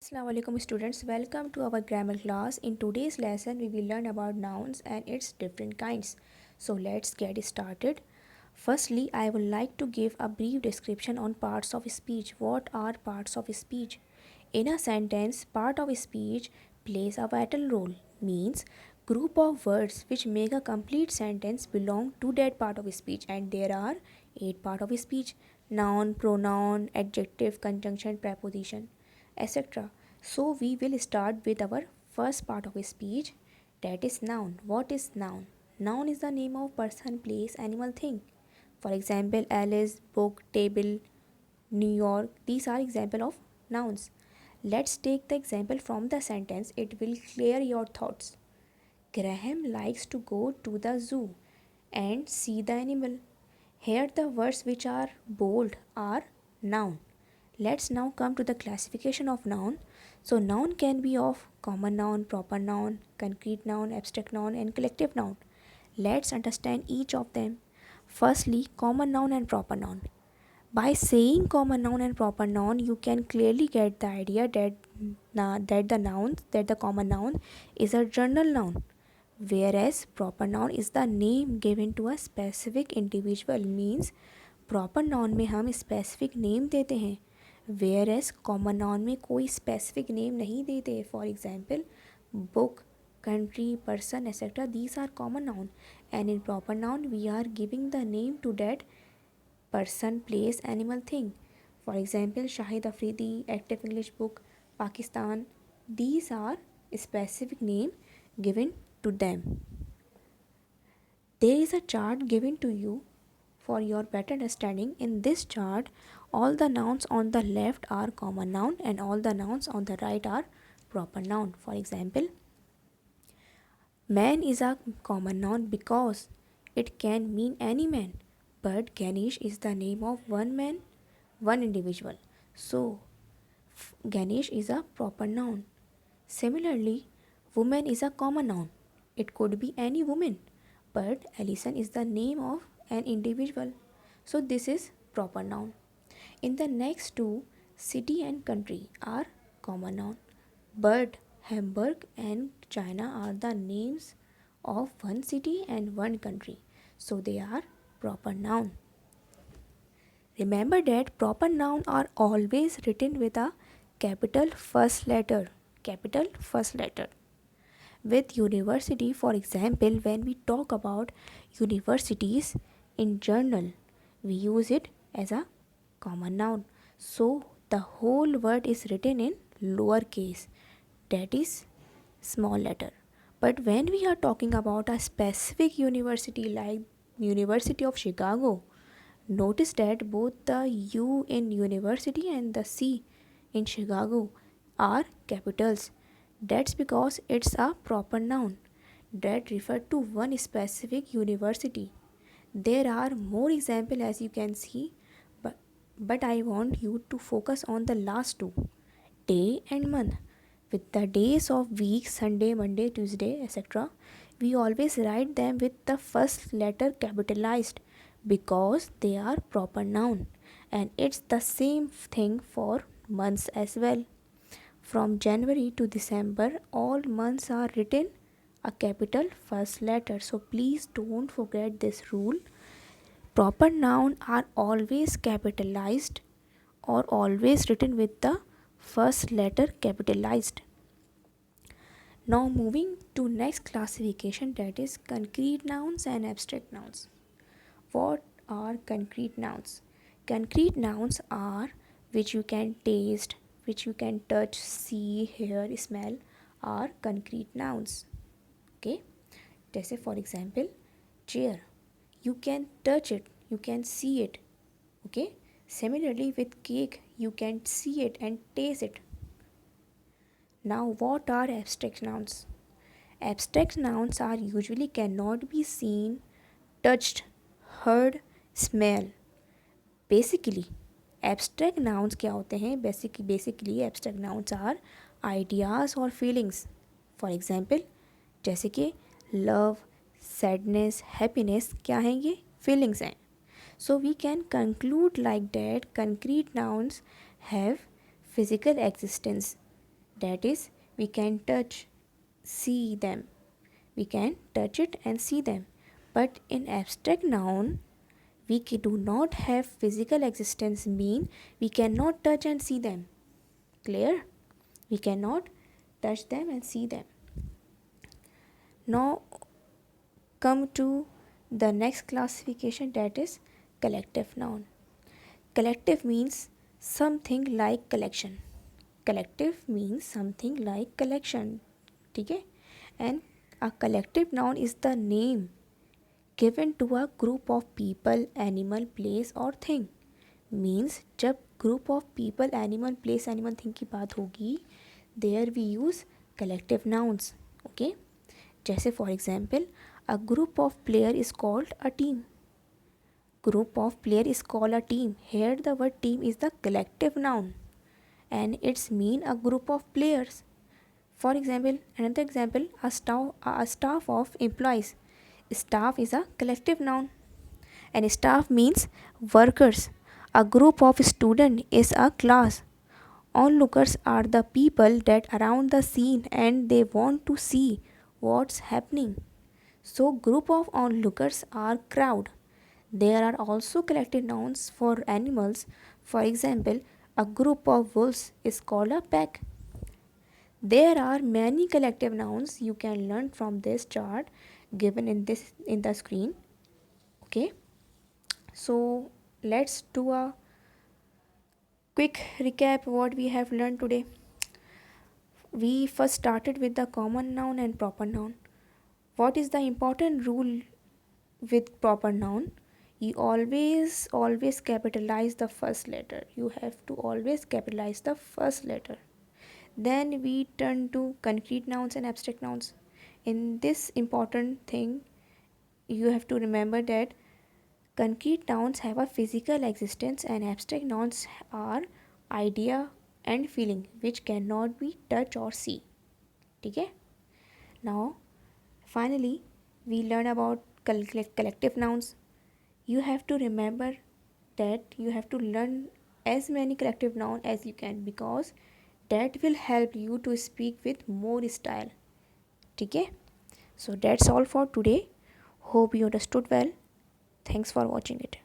Assalamu alaikum students, welcome to our grammar class. In today's lesson we will learn about nouns and its different kinds. So let's get started. Firstly, I would like to give a brief description on parts of speech. What are parts of speech? In a sentence, part of speech plays a vital role, means group of words which make a complete sentence belong to that part of speech, and there are 8 part of speech: noun, pronoun, adjective, conjunction, preposition, etc. So we will start with our first part of speech, that is noun. What is noun? Noun is the name of person, place, animal, thing. For example, Alice, book, table, New York. These are example of nouns. Let's take the example from the sentence. It will clear your thoughts. Graham likes to go to the zoo and see the animal. Here the words which are bold are noun. Let's now come to the classification of noun. So noun can be of common noun, proper noun, concrete noun, abstract noun and collective noun. Let's understand each of them. Firstly, common noun and proper noun. By saying common noun and proper noun, you can clearly get the idea that the common noun is a general noun, whereas proper noun is the name given to a specific individual. Means proper noun में हम specific name देते हैं, where as common noun में कोई specific name नहीं देते. For example book, country, person, etc. These are common noun, and in proper noun we are giving the name to that person, place, animal, thing. For example, Shahid Afridi, Active English Book, Pakistan. These are specific name given to them. There is a chart given to you for your better understanding. In this chart, all the nouns on the left are common noun and all the nouns on the right are proper noun. For example, man is a common noun because it can mean any man, but Ganesh is the name of one man, one individual. So, Ganesh is a proper noun. Similarly, woman is a common noun. It could be any woman, but Alison is the name of an individual. So this is proper noun. In the next two, city and country are common noun, but Hamburg and China are the names of one city and one country. So they are proper noun. Remember that proper noun are always written with a capital first letter. Capital first letter. With university, for example, when we talk about universities in journal, we use it as a common noun. So the whole word is written in lower case, that is small letter. But when we are talking about a specific university like University of Chicago, notice that both the U in university and the C in Chicago are capitals. That's because it's a proper noun that refer to one specific university. There are more examples as you can see, but I want you to focus on the last two, day and month. With the days of week, Sunday, Monday, Tuesday, etc., we always write them with the first letter capitalized because they are proper noun, and it's the same thing for months as well. From January to December, all months are written a capital first letter. So please don't forget this rule. Proper noun are always capitalized or always written with the first letter capitalized. Now moving to next classification, that is concrete nouns and abstract nouns. What are concrete nouns? Concrete nouns are which you can taste, which you can touch, see, hear, smell, are concrete nouns. Okay, जैसे for example chair, you can touch it, you can see it. Okay, similarly with cake, you can see it and taste it. Now what are abstract nouns? Abstract nouns are usually cannot be seen, touched, heard, smell. Basically abstract nouns क्या होते हैं? Basically abstract nouns are ideas और feelings. For example जैसे कि love, sadness, happiness, क्या हैं ये? Feelings हैं. So we can conclude like that concrete nouns have physical existence. that is, we can touch, see them. We can touch it and see them. But in abstract noun, we do not have physical existence, mean we cannot touch and see them. Clear? We cannot touch them and see them. Now come to the next classification, that is collective noun. Collective means something like collection. Collective means something like collection. Okay? And a collective noun is the name given to a group of people, animal, place or thing. Means जब group of people, animal, place, animal, thing की बात होगी, there we use collective nouns. Okay? जैसे for example, a group of player is called a team. Group of player is called a team. Here the word team is the collective noun and it's mean a group of players. For example, another example, a staff of employees. Staff is a collective noun and staff means workers. A group of students is a class. Onlookers are the people that around the scene and they want to see what's happening. So group of onlookers are crowd. There are also collective nouns for animals. For example, a group of wolves is called a pack. There are many collective nouns you can learn from this chart given in the screen. Okay, so let's do a quick recap what we have learned today. We first started with the common noun and proper noun. What is the important rule with proper noun? You always capitalize the first letter. You have to always capitalize the first letter. Then we turn to concrete nouns and abstract nouns. In this important thing, you have to remember that concrete nouns have a physical existence and abstract nouns are idea and feeling which cannot be touched or see. Okay? Now, finally, we learn about collective nouns. You have to remember that you have to learn as many collective nouns as you can because that will help you to speak with more style. Okay? So that's all for today. Hope you understood well. Thanks for watching it.